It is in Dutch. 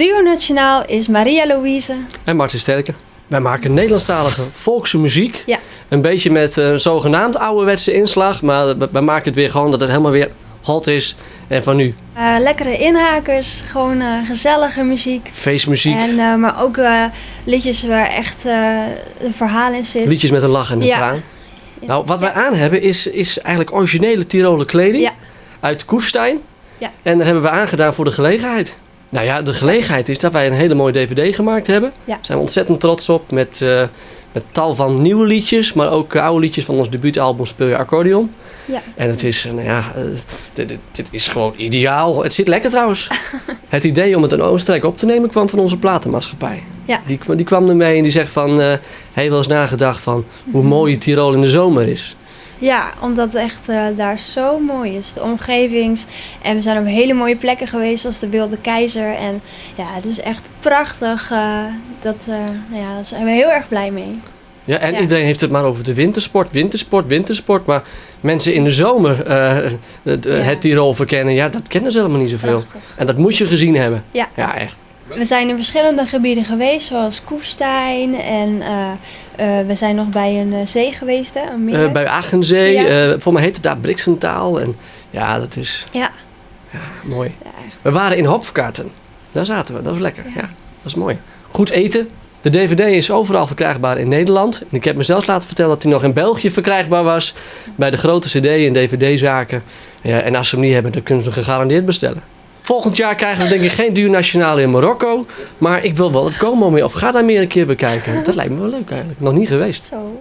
Duo Nationaal is Maria Louise. En Martin Sterke. Wij maken Nederlandstalige volkse muziek. Ja. Een beetje met een zogenaamd ouderwetse inslag. Maar wij maken het weer gewoon dat het helemaal weer hot is. En van nu. Lekkere inhakers, gewoon gezellige muziek. Feestmuziek. En, maar ook liedjes waar echt een verhaal in zit. Liedjes met een lach en een Ja. traan. Nou, wat wij aan hebben is eigenlijk originele Tiroler kleding. Ja. Uit Kufstein. Ja. En dat hebben we aangedaan voor de gelegenheid. Nou ja, de gelegenheid is dat wij een hele mooie DVD gemaakt hebben. Ja. Daar zijn we ontzettend trots op. Met tal van nieuwe liedjes. Maar ook oude liedjes van ons debuutalbum Speel je accordeon. Ja. En het is, dit is gewoon ideaal. Het zit lekker trouwens. Het idee om het in Oostenrijk op te nemen kwam van onze platenmaatschappij. Ja. Die kwam ermee en die zegt van... hij wel eens nagedacht van hoe mooi Tirol in de zomer is. Ja, omdat het echt daar zo mooi is. De omgevings. En we zijn op hele mooie plekken geweest, zoals de Wilde Keizer. En ja, het is echt prachtig. Daar zijn we heel erg blij mee. Ja, en Ja. iedereen heeft het maar over de wintersport. Maar mensen in de zomer het Tirol verkennen, ja, dat kennen ze helemaal niet zoveel. Prachtig. En dat moet je gezien hebben. Ja. Ja, echt. We zijn in verschillende gebieden geweest, zoals Kufstein. En we zijn nog bij een zee geweest, hè? Een meer. Bij Achenzee, Ja. voor mij heet het daar Brixentaal. En ja, dat is Ja. mooi. Ja, echt. We waren in Hopfkarten. Daar zaten we, dat was lekker. Ja. Ja, dat is mooi. Goed eten. De DVD is overal verkrijgbaar in Nederland. En ik heb me zelfs laten vertellen dat hij nog in België verkrijgbaar was. Bij de grote CD- en DVD-zaken. Ja, en als ze hem niet hebben, dan kunnen ze hem gegarandeerd bestellen. Volgend jaar krijgen we denk ik geen Duo Nationale in Marokko. Maar ik wil wel het Como meer. Of ga daar meer een keer bekijken. Dat lijkt me wel leuk eigenlijk. Nog niet geweest. Zo.